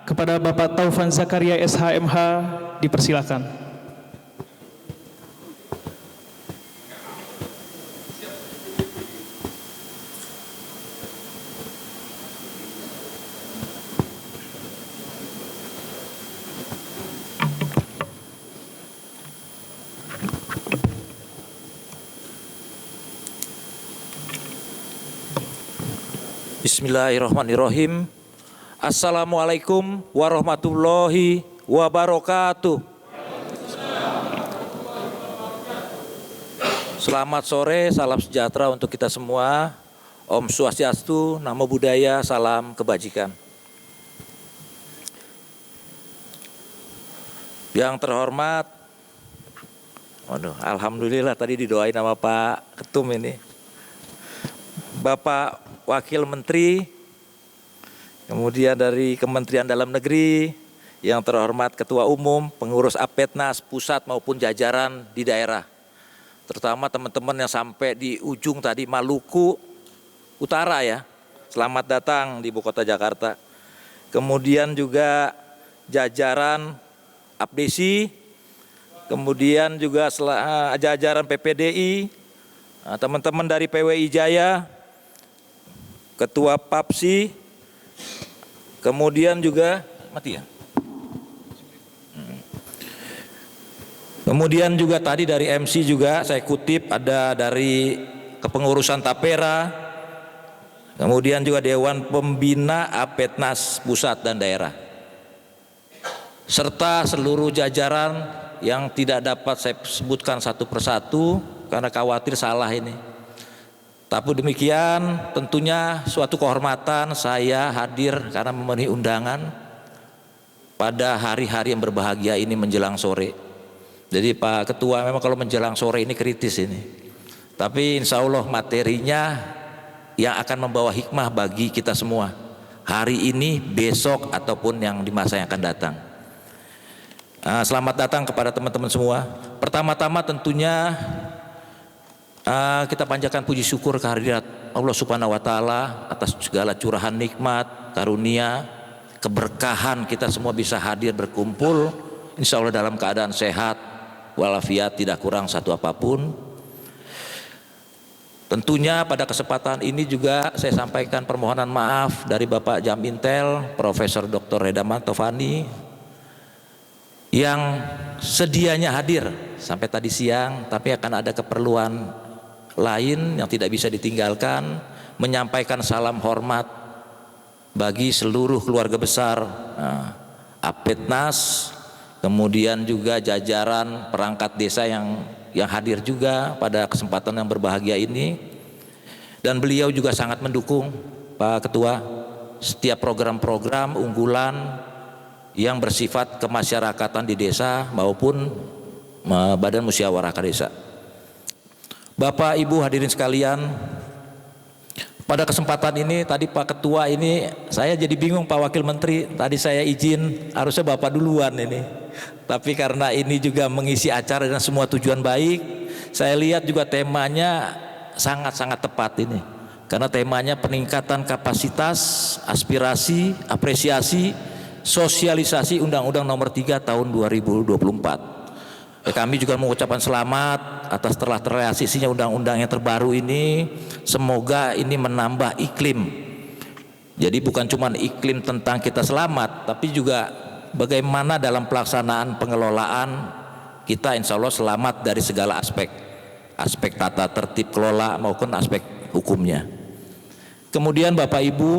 kepada Bapak Taufan Zakaria SHMH dipersilakan. Bismillahirrahmanirrahim. Assalamualaikum warahmatullahi wabarakatuh. Selamat sore, salam sejahtera untuk kita semua. Om Swastiastu, Namo Buddhaya, salam kebajikan. Yang terhormat, alhamdulillah tadi didoain sama Pak Ketum ini. Bapak Wakil Menteri, kemudian dari Kementerian Dalam Negeri, yang terhormat Ketua Umum, pengurus Apetnas pusat maupun jajaran di daerah, terutama teman-teman yang sampai di ujung tadi Maluku Utara ya, selamat datang di Ibu Kota Jakarta. Kemudian juga jajaran Apdesi, kemudian juga jajaran PPDI, teman-teman dari PWI Jaya, Ketua Papsi, kemudian juga kemudian juga tadi dari MC juga saya kutip ada dari kepengurusan Tapera, kemudian juga Dewan Pembina Apetnas pusat dan daerah, serta seluruh jajaran yang tidak dapat saya sebutkan satu persatu karena khawatir salah ini. Tapi demikian tentunya suatu kehormatan saya hadir karena memenuhi undangan pada hari-hari yang berbahagia ini menjelang sore. Jadi Pak Ketua memang kalau menjelang sore ini kritis ini. Tapi insya Allah materinya yang akan membawa hikmah bagi kita semua. Hari ini, besok ataupun yang di masa yang akan datang. Selamat datang kepada teman-teman semua. Pertama-tama tentunya kita panjatkan puji syukur kehadirat Allah Subhanahu wa Ta'ala atas segala curahan nikmat, karunia, keberkahan kita semua bisa hadir berkumpul insya Allah dalam keadaan sehat walafiat, tidak kurang satu apapun. Tentunya pada kesempatan ini juga saya sampaikan permohonan maaf dari Bapak Jamintel Profesor Dr. Redaman Tovani yang sedianya hadir sampai tadi siang, tapi akan ada keperluan lain yang tidak bisa ditinggalkan, menyampaikan salam hormat bagi seluruh keluarga besar Apetnas, kemudian juga jajaran perangkat desa yang hadir juga pada kesempatan yang berbahagia ini. Dan beliau juga sangat mendukung Pak Ketua setiap program-program unggulan yang bersifat kemasyarakatan di desa maupun Badan Musyawarah Desa. Bapak Ibu hadirin sekalian, pada kesempatan ini tadi Pak Ketua ini saya jadi bingung Pak Wakil Menteri, tadi saya izin harusnya Bapak duluan ini, tapi karena ini juga mengisi acara dan semua tujuan baik, saya lihat juga temanya sangat-sangat tepat ini, karena temanya peningkatan kapasitas, aspirasi, apresiasi, sosialisasi Undang-Undang Nomor 3 Tahun 2024. Kami juga mengucapkan selamat atas telah terrealisasinya undang-undang yang terbaru ini. Semoga ini menambah iklim. Jadi bukan cuma iklim tentang kita selamat, tapi juga bagaimana dalam pelaksanaan pengelolaan kita insya Allah selamat dari segala aspek. Aspek tata tertib kelola maupun aspek hukumnya. Kemudian Bapak Ibu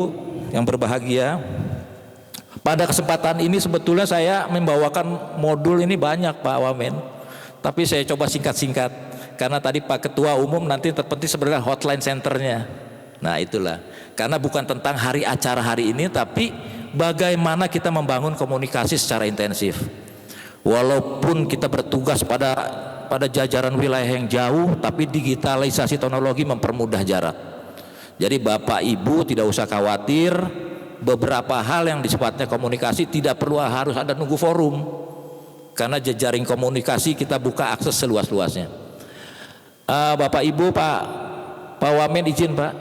yang berbahagia, pada kesempatan ini sebetulnya saya membawakan modul ini banyak Pak Wamen. Tapi saya coba singkat-singkat karena tadi Pak Ketua Umum nanti terpenting sebenarnya hotline centernya. Nah itulah, karena bukan tentang hari acara hari ini, tapi bagaimana kita membangun komunikasi secara intensif. Walaupun kita bertugas pada jajaran wilayah yang jauh, tapi digitalisasi teknologi mempermudah jarak. Jadi Bapak Ibu tidak usah khawatir, beberapa hal yang sifatnya komunikasi tidak perlu harus ada nunggu forum. Karena jejaring komunikasi kita buka akses seluas-luasnya. Bapak Ibu, Pak Wamen izin Pak.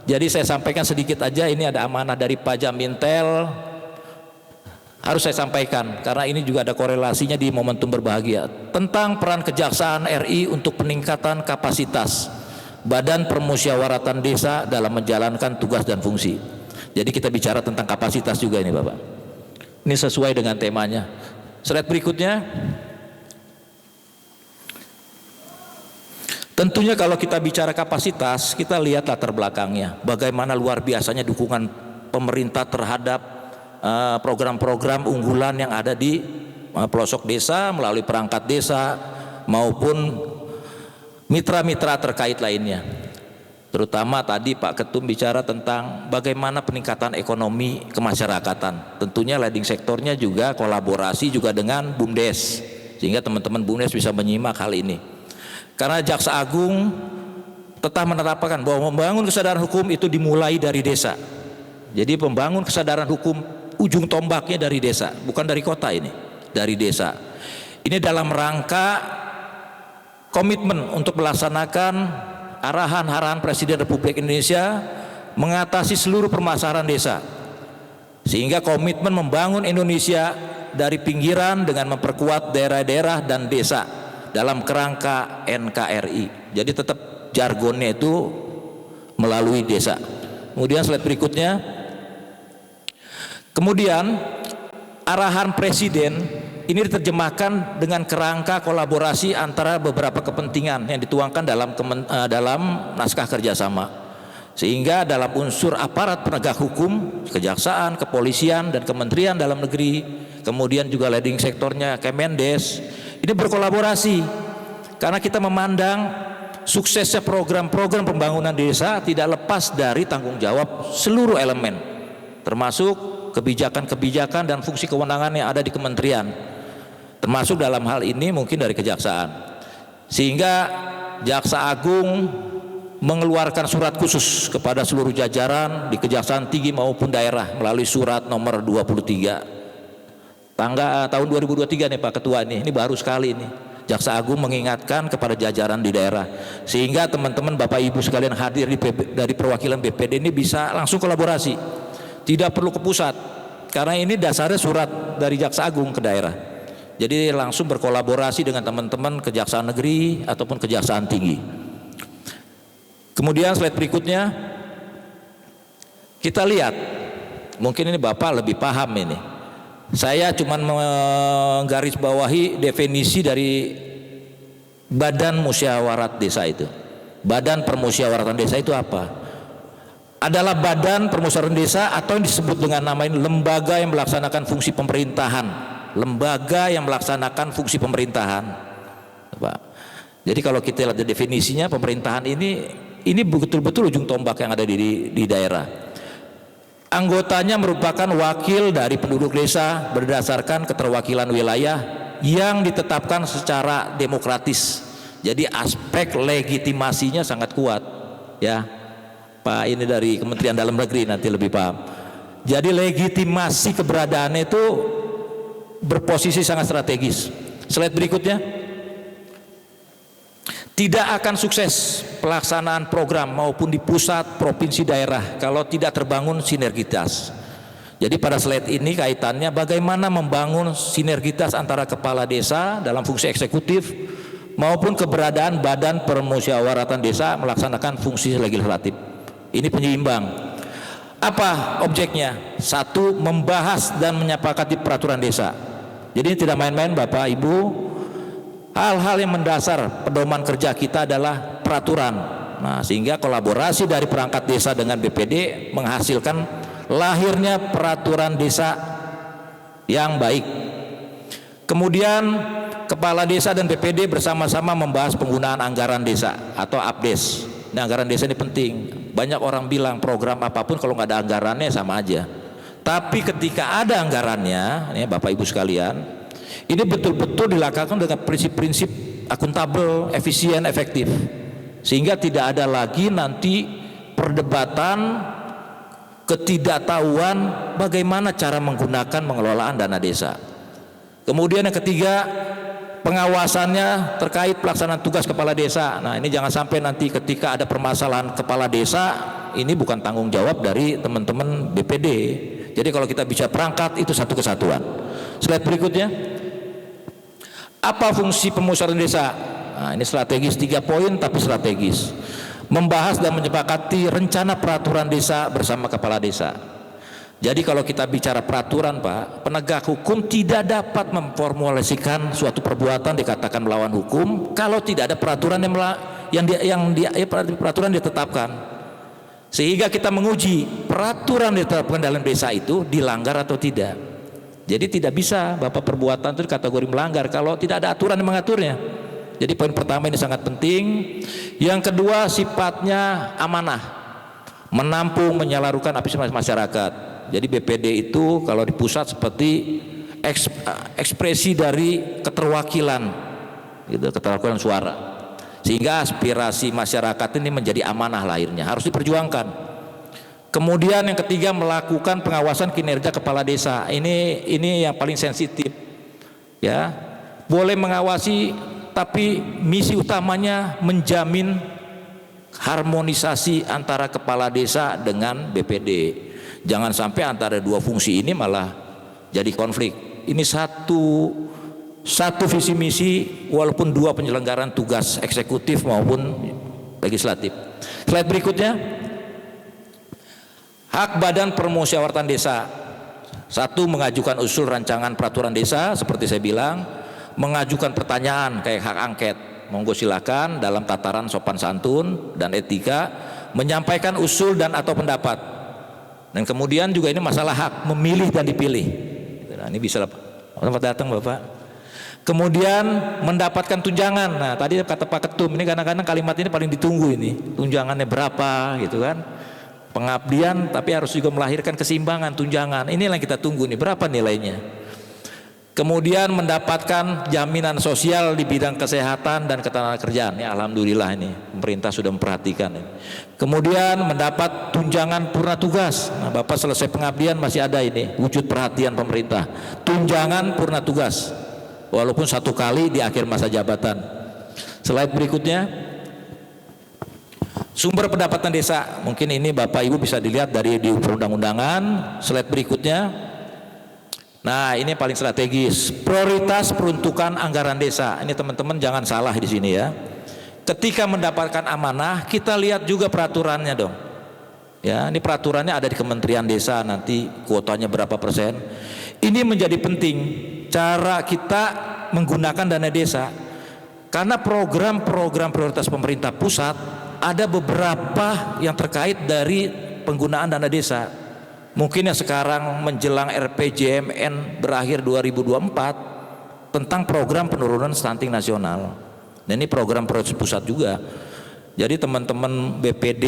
Jadi saya sampaikan sedikit aja, ini ada amanah dari Pak Jamintel harus saya sampaikan karena ini juga ada korelasinya di momentum berbahagia, tentang peran Kejaksaan RI untuk peningkatan kapasitas Badan Permusyawaratan Desa dalam menjalankan tugas dan fungsi. Jadi kita bicara tentang kapasitas juga ini Bapak. Ini sesuai dengan temanya. Slide berikutnya. Tentunya kalau kita bicara kapasitas, kita lihat latar belakangnya. Bagaimana luar biasanya dukungan pemerintah terhadap program-program unggulan yang ada di pelosok desa melalui perangkat desa maupun mitra-mitra terkait lainnya. Terutama tadi Pak Ketum bicara tentang bagaimana peningkatan ekonomi kemasyarakatan. Tentunya leading sektornya juga kolaborasi juga dengan BUMDes, sehingga teman-teman BUMDes bisa menyimak hal ini. Karena Jaksa Agung tetap menerapkan bahwa membangun kesadaran hukum itu dimulai dari desa. Jadi membangun kesadaran hukum ujung tombaknya dari desa, bukan dari kota, ini dari desa. Ini dalam rangka komitmen untuk melaksanakan arahan-arahan Presiden Republik Indonesia mengatasi seluruh permasalahan desa, sehingga komitmen membangun Indonesia dari pinggiran dengan memperkuat daerah-daerah dan desa dalam kerangka NKRI. Jadi tetap jargonnya itu melalui desa. Kemudian slide berikutnya. Kemudian arahan Presiden ini diterjemahkan dengan kerangka kolaborasi antara beberapa kepentingan yang dituangkan dalam naskah kerjasama, sehingga dalam unsur aparat penegak hukum, kejaksaan, kepolisian, dan Kementerian Dalam Negeri, kemudian juga leading sektornya Kemendes, ini berkolaborasi karena kita memandang suksesnya program-program pembangunan desa tidak lepas dari tanggung jawab seluruh elemen, termasuk kebijakan-kebijakan dan fungsi kewenangan yang ada di kementerian, termasuk dalam hal ini mungkin dari kejaksaan. Sehingga Jaksa Agung mengeluarkan surat khusus kepada seluruh jajaran di Kejaksaan Tinggi maupun daerah melalui surat nomor 23 tahun 2023 nih Pak Ketua, ini baru sekali ini. Jaksa Agung mengingatkan kepada jajaran di daerah, sehingga teman-teman Bapak Ibu sekalian hadir dari perwakilan BPD ini bisa langsung kolaborasi. Tidak perlu ke pusat, karena ini dasarnya surat dari Jaksa Agung ke daerah. Jadi langsung berkolaborasi dengan teman-teman Kejaksaan Negeri ataupun Kejaksaan Tinggi. Kemudian slide berikutnya, kita lihat, mungkin ini Bapak lebih paham ini. Saya cuma menggarisbawahi definisi dari Badan Musyawarat Desa itu. Badan Permusyawaratan Desa itu apa? Adalah badan permusyawaratan desa atau yang disebut dengan nama ini lembaga yang melaksanakan fungsi pemerintahan. Lembaga yang melaksanakan fungsi pemerintahan. Pak. Jadi kalau kita lihat definisinya, pemerintahan ini betul-betul ujung tombak yang ada di daerah. Anggotanya merupakan wakil dari penduduk desa berdasarkan keterwakilan wilayah yang ditetapkan secara demokratis. Jadi aspek legitimasinya sangat kuat, ya. Pak ini dari Kementerian Dalam Negeri nanti lebih paham. Jadi legitimasi keberadaannya itu berposisi sangat strategis. Slide berikutnya. Tidak akan sukses pelaksanaan program maupun di pusat, provinsi, daerah kalau tidak terbangun sinergitas. Jadi pada slide ini kaitannya bagaimana membangun sinergitas antara kepala desa dalam fungsi eksekutif maupun keberadaan Badan Permusyawaratan Desa melaksanakan fungsi legislatif. Ini penyeimbang. Apa objeknya? Satu, membahas dan menyepakati peraturan desa. Jadi tidak main-main Bapak Ibu. Hal-hal yang mendasar pedoman kerja kita adalah peraturan. Nah, sehingga kolaborasi dari perangkat desa dengan BPD menghasilkan lahirnya peraturan desa yang baik. Kemudian kepala desa dan BPD bersama-sama membahas penggunaan anggaran desa atau APDES. Nah, anggaran desa ini penting. Banyak orang bilang program apapun kalau nggak ada anggarannya sama aja. Tapi ketika ada anggarannya, ya Bapak Ibu sekalian, ini betul-betul dilakukan dengan prinsip-prinsip akuntabel, efisien, efektif. Sehingga tidak ada lagi nanti perdebatan, ketidaktahuan bagaimana cara menggunakan pengelolaan dana desa. Kemudian yang ketiga, pengawasannya terkait pelaksanaan tugas kepala desa. Nah, ini jangan sampai nanti ketika ada permasalahan kepala desa, ini bukan tanggung jawab dari teman-teman BPD, Jadi kalau kita bicara perangkat itu satu kesatuan. Slide berikutnya. Apa fungsi pemusyawaratan desa? Nah, ini strategis, 3 poin tapi strategis. Membahas dan menyepakati rencana peraturan desa bersama kepala desa. Jadi kalau kita bicara peraturan, Pak, penegak hukum tidak dapat memformulasikan suatu perbuatan dikatakan melawan hukum kalau tidak ada peraturan peraturan ditetapkan. Sehingga kita menguji peraturan ditetapkan dalam desa itu dilanggar atau tidak. Jadi tidak bisa Bapak perbuatan itu kategori melanggar kalau tidak ada aturan yang mengaturnya. Jadi poin pertama ini sangat penting. Yang kedua, sifatnya amanah, menampung, menyalurkan aspirasi masyarakat. Jadi BPD itu kalau di pusat seperti ekspresi dari keterwakilan, gitu, keterwakilan suara. Sehingga aspirasi masyarakat ini menjadi amanah lahirnya, harus diperjuangkan. Kemudian yang ketiga, melakukan pengawasan kinerja kepala desa. Ini yang paling sensitif. Ya, boleh mengawasi, tapi misi utamanya menjamin harmonisasi antara kepala desa dengan BPD. Jangan sampai antara dua fungsi ini malah jadi konflik. Ini satu visi misi walaupun dua penyelenggaraan tugas eksekutif maupun legislatif. Slide berikutnya. Hak badan permusyawaratan desa. 1, mengajukan usul rancangan peraturan desa seperti saya bilang, mengajukan pertanyaan kayak hak angket. Monggo silakan dalam tataran sopan santun dan etika menyampaikan usul dan atau pendapat. Dan kemudian juga ini masalah hak memilih dan dipilih. Nah, ini bisa Bapak datang Bapak. Kemudian mendapatkan tunjangan. Nah, tadi kata Pak Ketum, ini kadang-kadang kalimat ini paling ditunggu ini. Tunjangannya berapa gitu kan. Pengabdian tapi harus juga melahirkan keseimbangan tunjangan. Inilah yang kita tunggu nih, berapa nilainya. Kemudian mendapatkan jaminan sosial di bidang kesehatan dan ketenagakerjaan. Ya, alhamdulillah ini pemerintah sudah memperhatikan ini. Kemudian mendapat tunjangan purna tugas. Nah, Bapak selesai pengabdian masih ada ini wujud perhatian pemerintah. Tunjangan purna tugas. Walaupun 1 kali di akhir masa jabatan. Slide berikutnya. Sumber pendapatan desa. Mungkin ini Bapak Ibu bisa dilihat dari di perundang-undangan. Slide berikutnya. Nah, ini paling strategis. Prioritas peruntukan anggaran desa. Ini teman-teman jangan salah di sini ya. Ketika mendapatkan amanah, kita lihat juga peraturannya dong. Ya, ini peraturannya ada di Kementerian Desa, nanti kuotanya berapa persen. Ini menjadi penting cara kita menggunakan dana desa. Karena program-program prioritas pemerintah pusat ada beberapa yang terkait dari penggunaan dana desa. Mungkin yang sekarang menjelang RPJMN berakhir 2024 tentang program penurunan stunting nasional. Dan ini program prioritas pusat juga. Jadi teman-teman BPD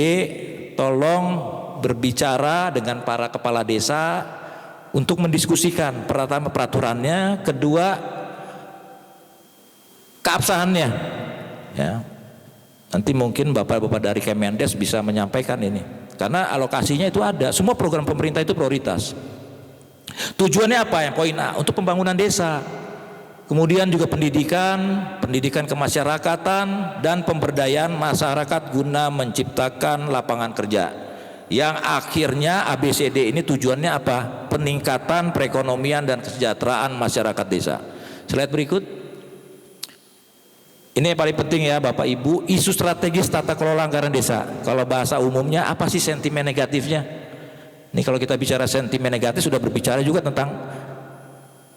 tolong berbicara dengan para kepala desa untuk mendiskusikan pertama peraturannya, kedua keabsahannya. Ya. Nanti mungkin bapak-bapak dari Kemendes bisa menyampaikan ini. Karena alokasinya itu ada, semua program pemerintah itu prioritas. Tujuannya apa? Yang poin A, untuk pembangunan desa. Kemudian juga pendidikan kemasyarakatan dan pemberdayaan masyarakat guna menciptakan lapangan kerja. Yang akhirnya ABCD ini tujuannya apa? Peningkatan perekonomian dan kesejahteraan masyarakat desa. Slide berikut. Ini yang paling penting ya Bapak Ibu, isu strategis tata kelola anggaran desa. Kalau bahasa umumnya apa sih sentimen negatifnya? Ini kalau kita bicara sentimen negatif sudah berbicara juga tentang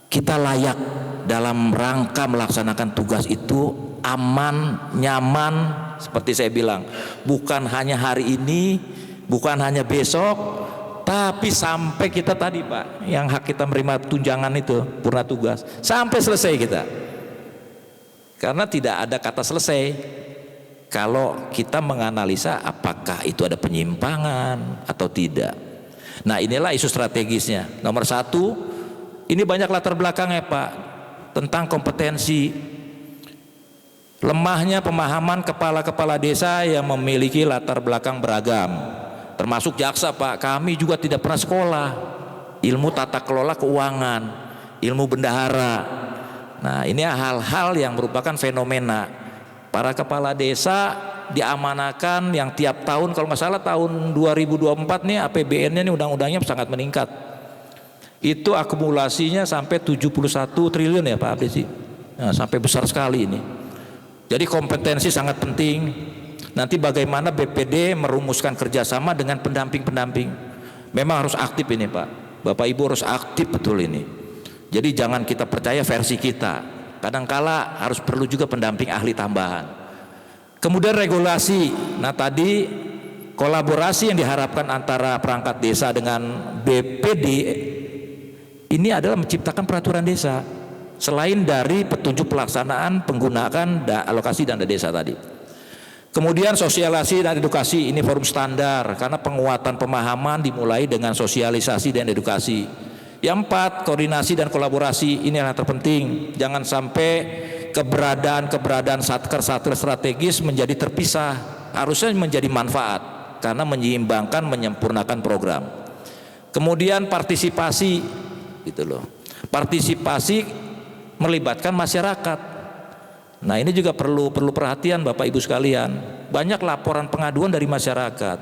kita layak dalam rangka melaksanakan tugas itu aman, nyaman, seperti saya bilang. Bukan hanya hari ini, bukan hanya besok, tapi sampai kita tadi Pak, yang hak kita menerima tunjangan itu, purna tugas, sampai selesai kita. Karena tidak ada kata selesai kalau kita menganalisa apakah itu ada penyimpangan atau tidak. Nah, inilah isu strategisnya. Nomor 1, ini banyak latar belakangnya Pak, tentang kompetensi. Lemahnya pemahaman kepala-kepala desa yang memiliki latar belakang beragam. Termasuk jaksa Pak, kami juga tidak pernah sekolah ilmu tata kelola keuangan, ilmu bendahara. Nah, ini hal-hal yang merupakan fenomena. Para kepala desa diamanakan yang tiap tahun, kalau nggak salah tahun 2024 nih APBN-nya nih undang-undangnya sangat meningkat. Itu akumulasinya sampai 71 triliun ya Pak Abdesi. Nah, sampai besar sekali ini. Jadi kompetensi sangat penting. Nanti bagaimana BPD merumuskan kerjasama dengan pendamping-pendamping. Memang harus aktif ini Pak. Bapak Ibu harus aktif betul ini. Jadi jangan kita percaya versi kita. Kadangkala harus perlu juga pendamping ahli tambahan. Kemudian regulasi. Nah tadi kolaborasi yang diharapkan antara perangkat desa dengan BPD ini adalah menciptakan peraturan desa. Selain dari petunjuk pelaksanaan penggunaan alokasi dana desa tadi. Kemudian sosialisasi dan edukasi, ini forum standar karena penguatan pemahaman dimulai dengan sosialisasi dan edukasi. Yang 4, koordinasi dan kolaborasi, ini yang terpenting. Jangan sampai keberadaan satker-satker strategis menjadi terpisah, harusnya menjadi manfaat karena menyeimbangkan, menyempurnakan program. Kemudian partisipasi, gitu loh. Partisipasi melibatkan masyarakat. Nah ini juga perlu perhatian Bapak Ibu sekalian. Banyak laporan pengaduan dari masyarakat,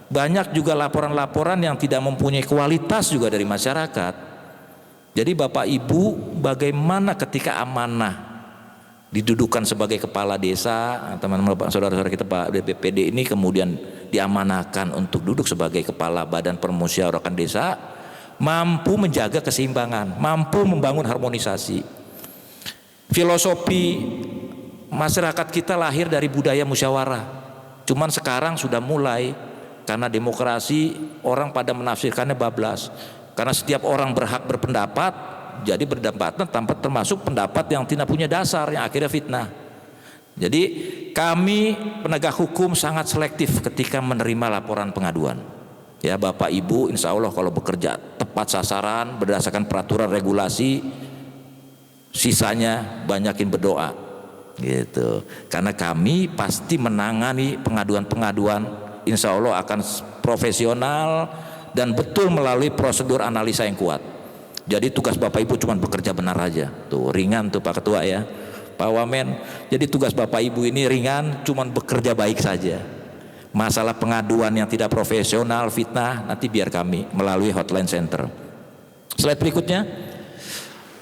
banyak juga laporan-laporan yang tidak mempunyai kualitas juga dari masyarakat. Jadi Bapak Ibu, bagaimana ketika amanah didudukan sebagai kepala desa, teman-teman saudara-saudara kita Pak BPD ini kemudian diamanahkan untuk duduk sebagai kepala badan permusyawaratan desa, mampu menjaga keseimbangan, mampu membangun harmonisasi. Filosofi masyarakat kita lahir dari budaya musyawarah. Cuman sekarang sudah mulai karena demokrasi orang pada menafsirkannya bablas. Karena setiap orang berhak berpendapat, jadi berdapatan tanpa termasuk pendapat yang tidak punya dasar yang akhirnya fitnah. Jadi kami penegak hukum sangat selektif ketika menerima laporan pengaduan. Ya Bapak Ibu, insya Allah kalau bekerja tepat sasaran berdasarkan peraturan regulasi, sisanya banyakin berdoa gitu. Karena kami pasti menangani pengaduan-pengaduan insya Allah akan profesional dan betul melalui prosedur analisa yang kuat. Jadi tugas Bapak Ibu cuma bekerja benar aja. Tuh ringan tuh Pak Ketua ya, Pak Wamen. Jadi tugas Bapak Ibu ini ringan, cuma bekerja baik saja. Masalah pengaduan yang tidak profesional, fitnah, nanti biar kami melalui hotline center. Slide berikutnya.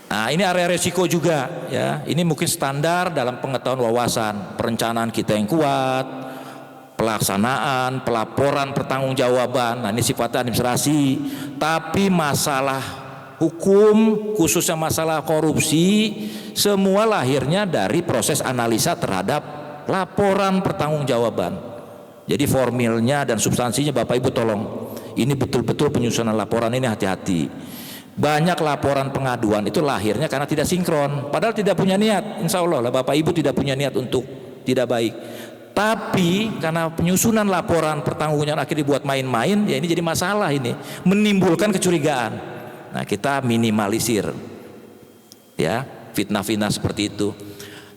Nah ini area resiko juga ya, ini mungkin standar dalam pengetahuan wawasan, perencanaan kita yang kuat, pelaksanaan, pelaporan, pertanggungjawaban. Nah ini sifatnya administrasi, tapi masalah hukum khususnya masalah korupsi semua lahirnya dari proses analisa terhadap laporan pertanggungjawaban. Jadi formilnya dan substansinya Bapak Ibu tolong, ini betul-betul penyusunan laporan ini hati-hati. Banyak laporan pengaduan itu lahirnya karena tidak sinkron, padahal tidak punya niat. Insya Allah lah Bapak Ibu tidak punya niat untuk tidak baik, tapi karena penyusunan laporan pertanggungjawaban akhirnya dibuat main-main, ya ini jadi masalah, ini menimbulkan kecurigaan. Nah kita minimalisir ya fitnah-fitnah seperti itu.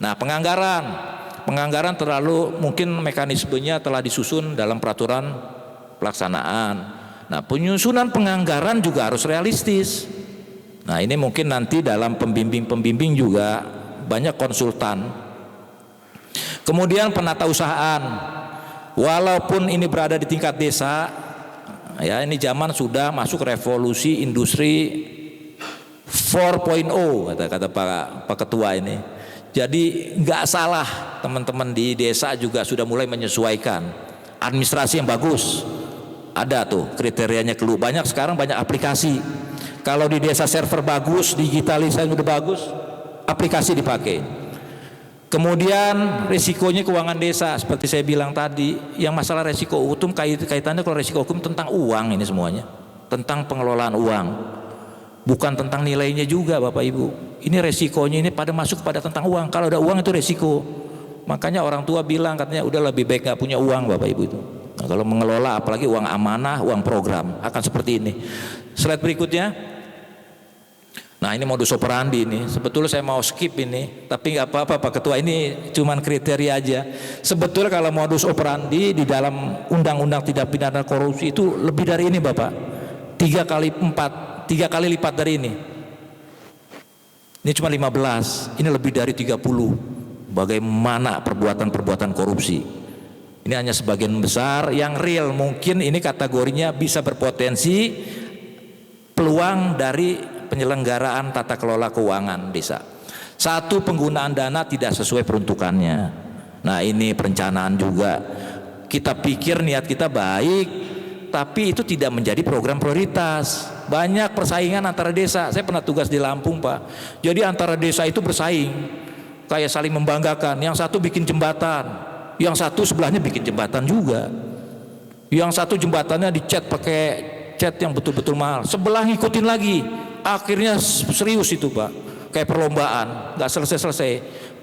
Nah penganggaran terlalu mungkin mekanismenya telah disusun dalam peraturan pelaksanaan. Nah penyusunan penganggaran juga harus realistis. Nah ini mungkin nanti dalam pembimbing juga banyak konsultan. Kemudian penatausahaan, walaupun ini berada di tingkat desa, ya ini zaman sudah masuk revolusi industri 4.0 kata Pak Ketua ini. Jadi nggak salah teman-teman di desa juga sudah mulai menyesuaikan administrasi yang bagus. Ada tuh kriterianya keluar. Sekarang banyak aplikasi. Kalau di desa server bagus, digitalisasi udah bagus, aplikasi dipakai. Kemudian risikonya keuangan desa seperti saya bilang tadi, yang masalah risiko hukum kaitannya kalau risiko hukum tentang uang ini semuanya, tentang pengelolaan uang, bukan tentang nilainya juga Bapak Ibu. Ini risikonya ini pada masuk pada tentang uang. Kalau ada uang itu risiko. Makanya orang tua bilang katanya udah lebih baik nggak punya uang Bapak Ibu itu. Nah, kalau mengelola apalagi uang amanah, uang program akan seperti ini. Slide berikutnya. Nah ini modus operandi ini. Sebetulnya saya mau skip ini, tapi nggak apa-apa Pak Ketua, ini cuman kriteria aja. Sebetulnya kalau modus operandi di dalam undang-undang tidak pidana korupsi itu lebih dari ini Bapak. 3 kali lipat dari ini. Ini cuma 15, ini lebih dari 30. Bagaimana perbuatan-perbuatan korupsi? Ini hanya sebagian besar yang real, mungkin ini kategorinya bisa berpotensi peluang dari penyelenggaraan tata kelola keuangan desa. Satu, penggunaan dana tidak sesuai peruntukannya. Nah, ini perencanaan juga. Kita pikir niat kita baik, tapi itu tidak menjadi program prioritas. Banyak persaingan antara desa. Saya pernah tugas di Lampung, Pak. Jadi antara desa itu bersaing, kayak saling membanggakan. Yang satu bikin jembatan, yang satu sebelahnya bikin jembatan juga. Yang satu jembatannya dicat pakai cat yang betul-betul mahal, sebelah ngikutin lagi. Akhirnya serius itu, Pak, kayak perlombaan, nggak selesai-selesai.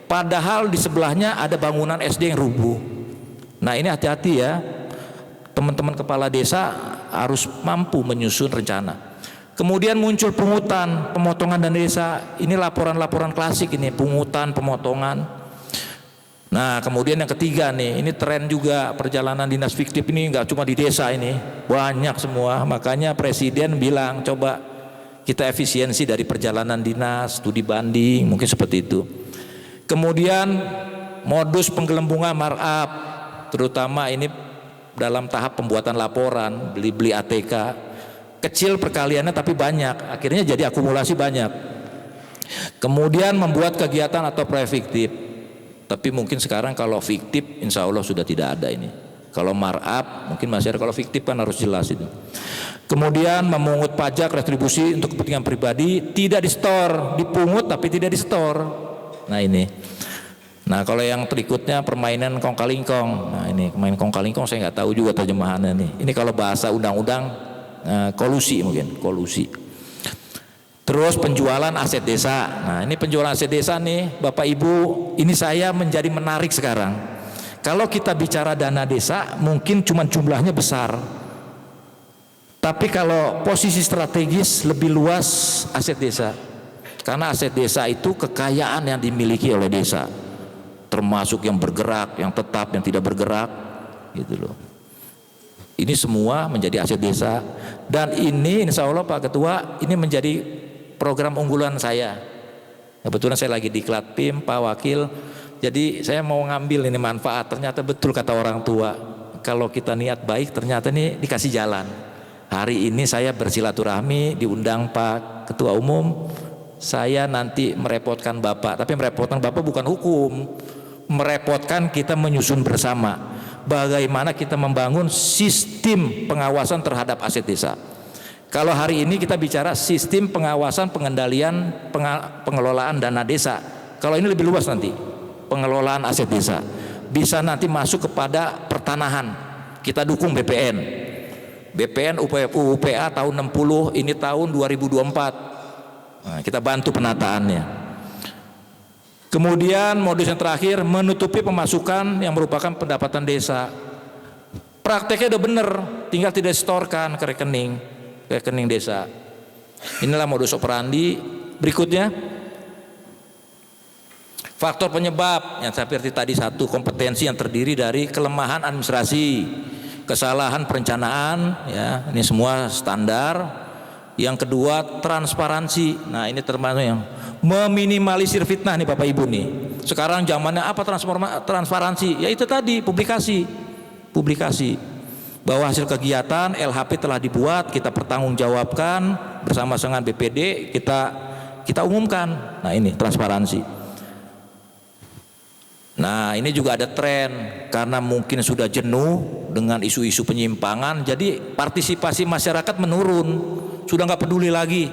Padahal di sebelahnya ada bangunan SD yang rubuh. Nah, ini hati-hati ya, teman-teman kepala desa harus mampu menyusun rencana. Kemudian muncul pungutan, pemotongan dana desa. Ini laporan-laporan klasik ini, pungutan, pemotongan. Nah, kemudian yang ketiga nih, ini tren juga perjalanan dinas fiktif ini nggak cuma di desa ini, banyak semua. Makanya Presiden bilang coba kita efisiensi dari perjalanan dinas, studi banding, mungkin seperti itu. Kemudian modus penggelembungan markup, terutama ini dalam tahap pembuatan laporan, beli ATK, kecil perkaliannya tapi banyak, akhirnya jadi akumulasi banyak. Kemudian membuat kegiatan atau proyek fiktif. Tapi mungkin sekarang kalau fiktif insya Allah sudah tidak ada ini. Kalau markup mungkin masih ada, kalau fiktif kan harus jelas itu. Kemudian memungut pajak retribusi untuk kepentingan pribadi, tidak di store, dipungut tapi tidak di store. Nah, ini. Nah, kalau yang berikutnya permainan kong kalingkong. Nah, ini main kong kalingkong saya nggak tahu juga terjemahannya nih. Ini kalau bahasa undang-undang kolusi, mungkin kolusi. Terus penjualan aset desa. Nah, ini penjualan aset desa nih, Bapak Ibu, ini saya menjadi menarik sekarang. Kalau kita bicara dana desa, mungkin cuma jumlahnya besar. Tapi kalau posisi strategis lebih luas aset desa. Karena aset desa itu kekayaan yang dimiliki oleh desa. Termasuk yang bergerak, yang tetap, yang tidak bergerak, gitu loh. Ini semua menjadi aset desa. Dan ini insya Allah Pak Ketua, ini menjadi program unggulan saya. Kebetulan saya lagi di Klatpim, Pak Wakil. Jadi saya mau ngambil ini manfaat. Ternyata betul kata orang tua, kalau kita niat baik ternyata ini dikasih jalan. Hari ini saya bersilaturahmi, diundang Pak Ketua Umum. Saya nanti merepotkan Bapak, tapi merepotkan Bapak bukan hukum, merepotkan kita menyusun bersama bagaimana kita membangun sistem pengawasan terhadap aset desa. Kalau hari ini kita bicara sistem pengawasan pengendalian pengelolaan dana desa. Kalau ini lebih luas nanti, pengelolaan aset desa. Bisa nanti masuk kepada pertanahan. Kita dukung BPN. BPN UPA tahun 60, ini tahun 2024. Nah, kita bantu penataannya. Kemudian modus yang terakhir, menutupi pemasukan yang merupakan pendapatan desa. Prakteknya udah bener, tinggal tidak setorkan ke rekening desa. Inilah modus operandi. Berikutnya, faktor penyebab yang seperti tadi, satu, kompetensi yang terdiri dari kelemahan administrasi, kesalahan perencanaan, ya ini semua standar. Yang kedua, transparansi. Nah, ini termasuk yang meminimalisir fitnah nih Bapak Ibu nih. Sekarang zamannya apa transparansi? Ya itu tadi, publikasi bahwa hasil kegiatan LHP telah dibuat, kita pertanggungjawabkan bersama dengan BPD, kita umumkan. Nah, ini transparansi. Nah, ini juga ada tren karena mungkin sudah jenuh dengan isu-isu penyimpangan, jadi partisipasi masyarakat menurun, sudah nggak peduli lagi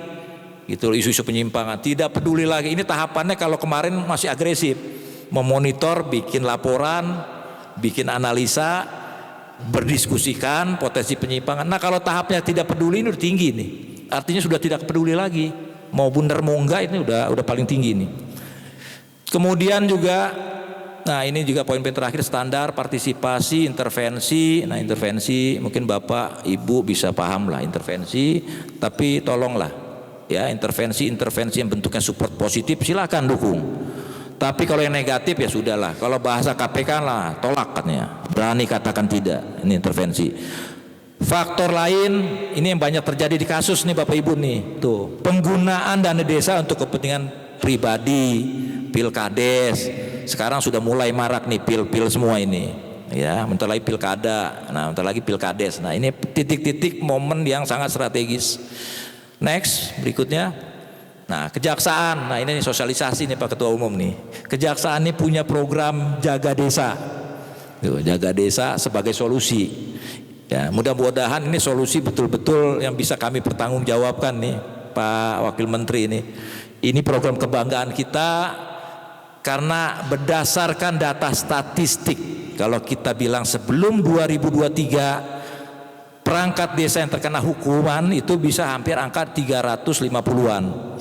gitu isu-isu penyimpangan, tidak peduli lagi. Ini tahapannya kalau kemarin masih agresif, memonitor, bikin laporan, bikin analisa, berdiskusikan potensi penyimpangan. Nah, kalau tahapnya tidak peduli ini udah tinggi nih, artinya sudah tidak peduli lagi, mau benar mau enggak ini udah paling tinggi nih. Kemudian juga, nah ini juga poin terakhir, standar partisipasi intervensi. Nah, intervensi mungkin Bapak Ibu bisa paham lah intervensi, tapi tolonglah ya, intervensi yang bentuknya support positif silakan dukung. Tapi kalau yang negatif ya sudahlah. Kalau bahasa KPK lah tolak katanya, berani katakan tidak. Ini intervensi. Faktor lain ini yang banyak terjadi di kasus nih Bapak Ibu nih, tuh penggunaan dana desa untuk kepentingan pribadi, pilkades. Sekarang sudah mulai marak nih pil semua ini, ya. Bentar lagi pilkada, nah bentar lagi pilkades. Nah, ini titik-titik momen yang sangat strategis. Next, berikutnya. Nah, kejaksaan. Nah, ini sosialisasi nih Pak Ketua Umum nih. Kejaksaan ini punya program Jaga Desa. Tuh, Jaga Desa sebagai solusi. Ya, mudah-mudahan ini solusi betul-betul yang bisa kami pertanggungjawabkan nih, Pak Wakil Menteri ini. Ini program kebanggaan kita karena berdasarkan data statistik. Kalau kita bilang sebelum 2023 perangkat desa yang terkena hukuman itu bisa hampir angka 350-an.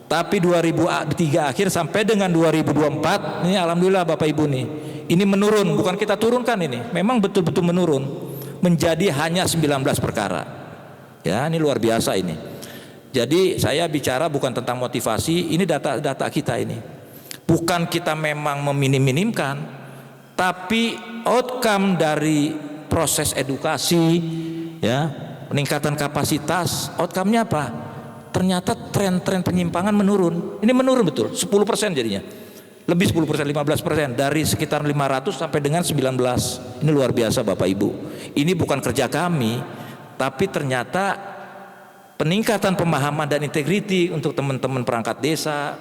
Tapi 2003 akhir sampai dengan 2024 ini alhamdulillah Bapak Ibu nih, ini menurun, bukan kita turunkan ini, memang betul-betul menurun menjadi hanya 19 perkara. Ya, ini luar biasa ini. Jadi saya bicara bukan tentang motivasi, ini data-data kita ini. Bukan kita memang meminim-minimkan, tapi outcome dari proses edukasi, ya, peningkatan kapasitas, outcome-nya apa? Ternyata tren-tren penyimpangan menurun. Ini menurun betul, 10% jadinya. Lebih 10%, 15% dari sekitar 500 sampai dengan 19. Ini luar biasa Bapak Ibu. Ini bukan kerja kami, tapi ternyata peningkatan pemahaman dan integriti untuk teman-teman perangkat desa,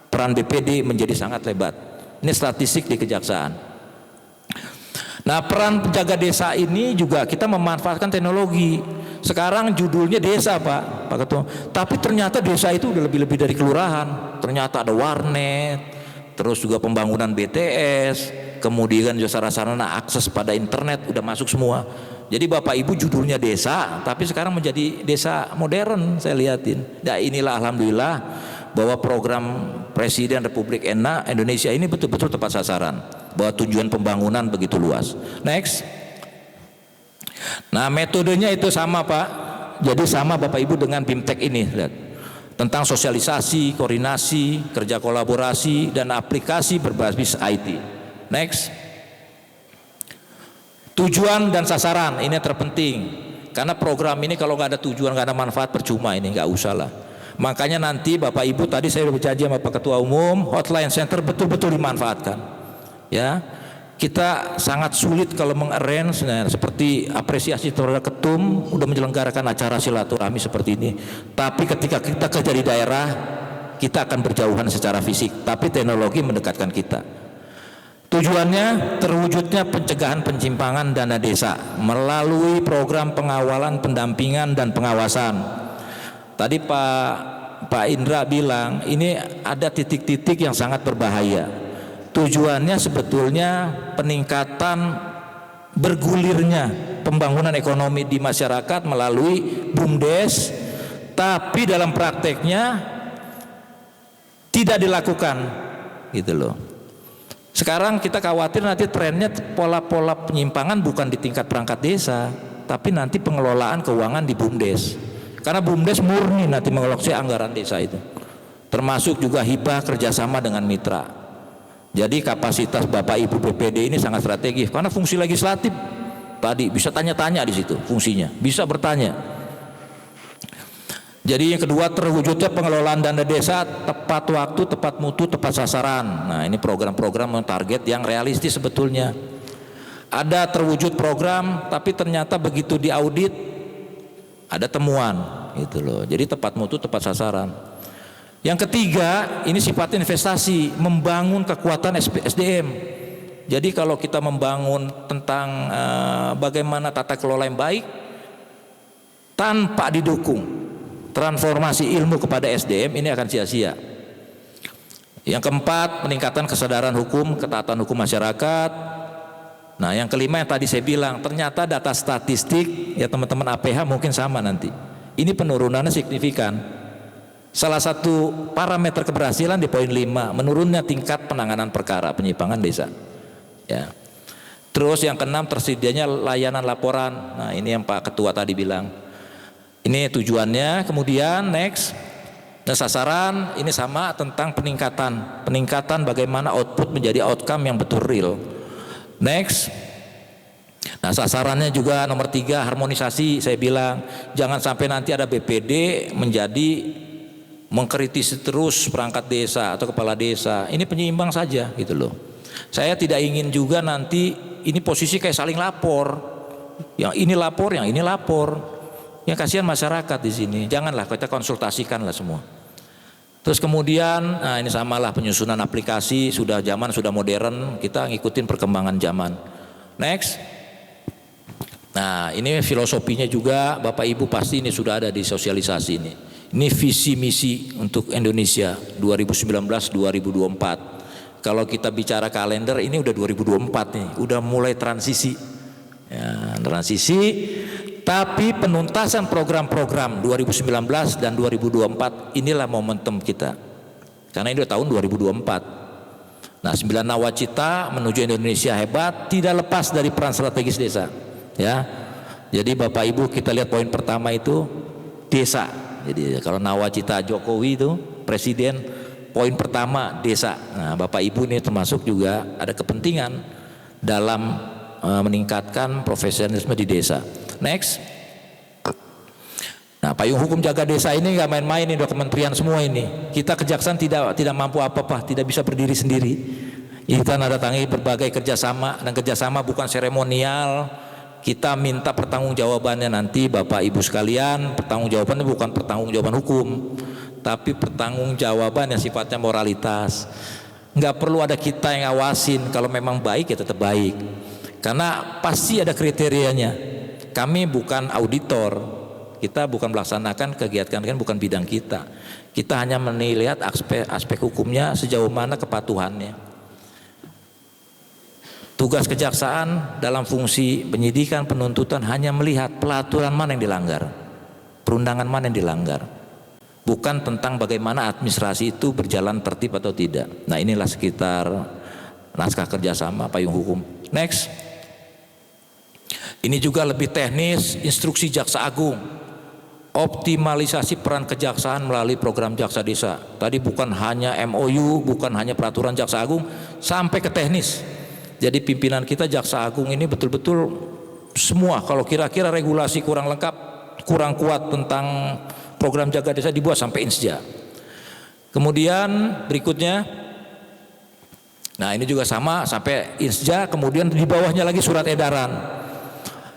peran BPD menjadi sangat lebat. Ini statistik di kejaksaan. Nah, peran penjaga desa ini juga kita memanfaatkan teknologi. Sekarang judulnya desa Pak Ketua, tapi ternyata desa itu udah lebih-lebih dari kelurahan. Ternyata ada warnet, terus juga pembangunan BTS, kemudian juga sarana akses pada internet udah masuk semua. Jadi Bapak Ibu judulnya desa, tapi sekarang menjadi desa modern saya lihatin. Nah, inilah alhamdulillah bahwa program Presiden Republik Indonesia ini betul-betul tepat sasaran, bahwa tujuan pembangunan begitu luas. Next. Nah, metodenya itu sama Pak. Jadi sama Bapak Ibu dengan BIMTEK ini, lihat. Tentang sosialisasi, koordinasi, kerja kolaborasi dan aplikasi berbasis IT. Next. Tujuan dan sasaran ini terpenting. Karena program ini kalau nggak ada tujuan, nggak ada manfaat, percuma ini, nggak usah lah. Makanya nanti Bapak Ibu tadi saya sudah berjanji sama Pak Ketua Umum, hotline center betul-betul dimanfaatkan. Ya, kita sangat sulit kalau mengarrange, nah, seperti apresiasi terhadap ketum udah menyelenggarakan acara silaturahmi seperti ini. Tapi ketika kita kerja di daerah, kita akan berjauhan secara fisik, tapi teknologi mendekatkan kita. Tujuannya terwujudnya pencegahan penyimpangan dana desa melalui program pengawalan, pendampingan dan pengawasan. Tadi Pak Indra bilang ini ada titik-titik yang sangat berbahaya. Tujuannya sebetulnya peningkatan bergulirnya pembangunan ekonomi di masyarakat melalui BUMDes, tapi dalam prakteknya tidak dilakukan, gitu loh. Sekarang kita khawatir nanti trennya pola-pola penyimpangan bukan di tingkat perangkat desa, tapi nanti pengelolaan keuangan di BUMDes. Karena BUMDes murni nanti mengelola anggaran desa itu, termasuk juga hibah kerjasama dengan mitra. Jadi kapasitas Bapak Ibu BPD ini sangat strategis karena fungsi legislatif tadi bisa tanya-tanya di situ, fungsinya bisa bertanya. Jadi yang kedua terwujudnya pengelolaan dana desa tepat waktu, tepat mutu, tepat sasaran. Nah, ini program-program target yang realistis sebetulnya. Ada terwujud program tapi ternyata begitu diaudit ada temuan gitu loh. Jadi tepat mutu, tepat sasaran. Yang ketiga, ini sifat investasi, membangun kekuatan SDM. Jadi kalau kita membangun tentang bagaimana tata kelola yang baik tanpa didukung transformasi ilmu kepada SDM, ini akan sia-sia. Yang keempat, peningkatan kesadaran hukum, ketaatan hukum masyarakat. Nah, yang kelima yang tadi saya bilang, ternyata data statistik ya teman-teman APH mungkin sama nanti. Ini penurunannya signifikan. Salah satu parameter keberhasilan di poin 5, menurunnya tingkat penanganan perkara penyimpangan desa. Ya. Terus yang keenam, tersedianya layanan laporan. Nah, ini yang Pak Ketua tadi bilang. Ini tujuannya. Kemudian next, nah, sasaran ini sama tentang peningkatan bagaimana output menjadi outcome yang betul real. Next. Nah, sasarannya juga nomor 3, harmonisasi. Saya bilang jangan sampai nanti ada BPD menjadi mengkritisi terus perangkat desa atau kepala desa. Ini penyeimbang saja gitu loh. Saya tidak ingin juga nanti ini posisi kayak saling lapor. Yang ini lapor, yang ini lapor. Ya kasihan masyarakat di sini. Janganlah kita konsultasikan lah semua. Terus kemudian, nah ini samalah penyusunan aplikasi, sudah zaman sudah modern, kita ngikutin perkembangan zaman. Next. Nah ini filosofinya juga Bapak Ibu pasti ini sudah ada di sosialisasi ini. Ini visi misi untuk Indonesia 2019-2024. Kalau kita bicara kalender ini udah 2024 nih, udah mulai transisi. Ya, transisi, tapi penuntasan program-program 2019 dan 2024 inilah momentum kita. Karena ini udah tahun 2024. Nah, 9 nawacita menuju Indonesia hebat tidak lepas dari peran strategis desa. Ya. Jadi Bapak Ibu kita lihat poin pertama itu desa. Jadi kalau nawacita Jokowi itu presiden, poin pertama desa. Nah, Bapak Ibu ini termasuk juga ada kepentingan dalam meningkatkan profesionalisme di desa. Next. Nah, payung hukum jaga desa ini nggak main-main, ini udah kementerian semua ini. Kita kejaksaan tidak mampu apa-apa, tidak bisa berdiri sendiri. Kita menandatangani berbagai kerjasama, dan kerjasama bukan seremonial. Kita minta pertanggungjawabannya nanti Bapak Ibu sekalian. Pertanggungjawabannya bukan pertanggungjawaban hukum, tapi pertanggungjawaban yang sifatnya moralitas. Nggak perlu ada kita yang ngawasin, kalau memang baik ya tetap baik. Karena pasti ada kriterianya. Kami bukan auditor, kita bukan melaksanakan kegiatan, bukan bidang kita. Kita hanya melihat aspek hukumnya sejauh mana kepatuhannya. Tugas kejaksaan dalam fungsi penyidikan penuntutan hanya melihat pelaturan mana yang dilanggar, perundangan mana yang dilanggar, bukan tentang bagaimana administrasi itu berjalan tertib atau tidak. Nah inilah sekitar naskah kerjasama payung hukum. Next. Ini juga lebih teknis, instruksi Jaksa Agung, optimalisasi peran kejaksaan melalui program Jaksa Desa. Tadi bukan hanya MOU, bukan hanya peraturan Jaksa Agung, sampai ke teknis. Jadi pimpinan kita Jaksa Agung ini betul-betul semua, kalau kira-kira regulasi kurang lengkap, kurang kuat tentang program Jaga Desa dibuat sampai Insja. Kemudian berikutnya, nah ini juga sama sampai Insja, kemudian di bawahnya lagi surat edaran.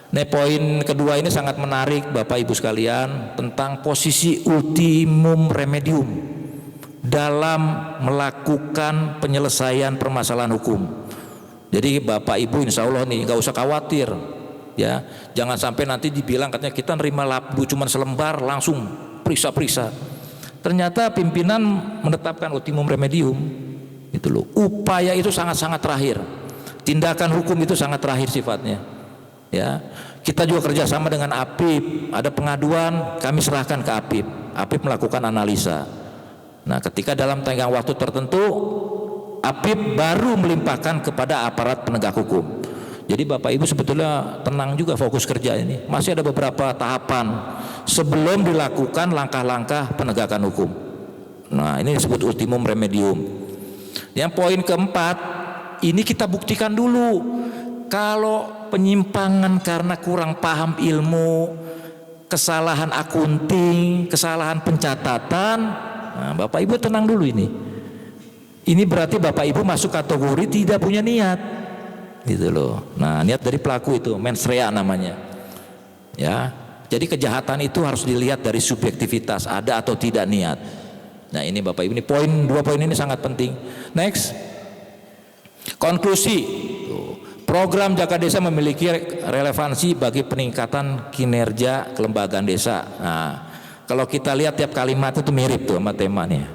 Nah poin kedua ini sangat menarik Bapak Ibu sekalian, tentang posisi ultimum remedium dalam melakukan penyelesaian permasalahan hukum. Jadi Bapak Ibu insya Allah nih nggak usah khawatir ya, jangan sampai nanti dibilang katanya kita nerima labu cuma selembar langsung periksa-periksa. Ternyata pimpinan menetapkan ultimum remedium itu loh. Upaya itu sangat-sangat terakhir, tindakan hukum itu sangat terakhir sifatnya. Ya, kita juga kerjasama dengan APIP, ada pengaduan kami serahkan ke APIP, APIP melakukan analisa. Nah ketika dalam tenggang waktu tertentu APIP baru melimpahkan kepada aparat penegak hukum. Jadi Bapak Ibu sebetulnya tenang juga, fokus kerja ini masih ada beberapa tahapan sebelum dilakukan langkah-langkah penegakan hukum. Nah ini disebut ultimum remedium. Yang poin keempat ini kita buktikan dulu. Kalau penyimpangan karena kurang paham ilmu, kesalahan akunting, kesalahan pencatatan, nah Bapak Ibu tenang dulu ini. Ini berarti Bapak Ibu masuk kategori tidak punya niat, gitu loh. Nah niat dari pelaku itu mens rea namanya. Ya, jadi kejahatan itu harus dilihat dari subjektivitas, ada atau tidak niat. Nah ini Bapak Ibu, ini dua poin ini sangat penting. Next, konklusi. Program Jaga Desa memiliki relevansi bagi peningkatan kinerja kelembagaan desa. Nah, kalau kita lihat tiap kalimat itu mirip tuh sama temanya.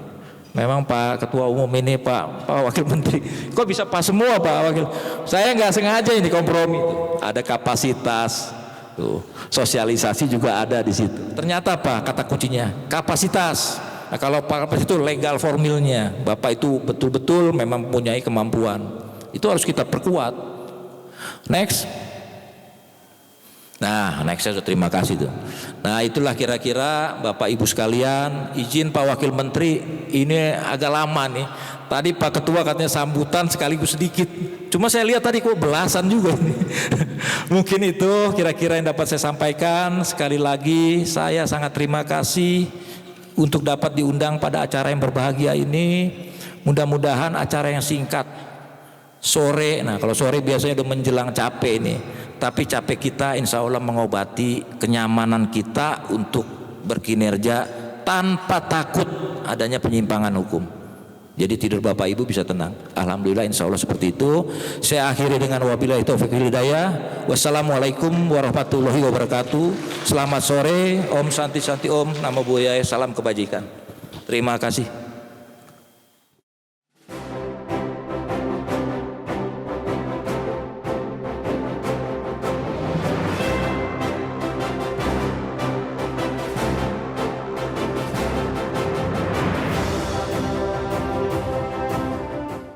Memang Pak Ketua Umum ini, Pak Wakil Menteri, kok bisa pas semua Pak Wakil? Saya nggak sengaja ini kompromi. Ada kapasitas, tuh sosialisasi juga ada di situ. Ternyata Pak kata kuncinya kapasitas. Nah, kalau kapasitas itu legal formilnya, Bapak itu betul-betul memang mempunyai kemampuan. Itu harus kita perkuat. Next. Nah, next saya sudah terima kasih tuh. Nah, itulah kira-kira Bapak Ibu sekalian, izin Pak Wakil Menteri, ini agak lama nih. Tadi Pak Ketua katanya sambutan sekaligus sedikit. Cuma saya lihat tadi kok belasan juga ini. Mungkin itu kira-kira yang dapat saya sampaikan. Sekali lagi saya sangat terima kasih untuk dapat diundang pada acara yang berbahagia ini. Mudah-mudahan acara yang singkat sore, nah kalau sore biasanya udah menjelang capek ini, Tapi capek kita insya Allah mengobati kenyamanan kita untuk berkinerja tanpa takut adanya penyimpangan hukum. Jadi tidur Bapak Ibu bisa tenang. Alhamdulillah insya Allah seperti itu. Saya akhiri dengan wabillahi taufiq wal hidayah. Wassalamualaikum warahmatullahi wabarakatuh. Selamat sore. Om Santi Santi Om. Namo Buddhaya. Salam kebajikan. Terima kasih.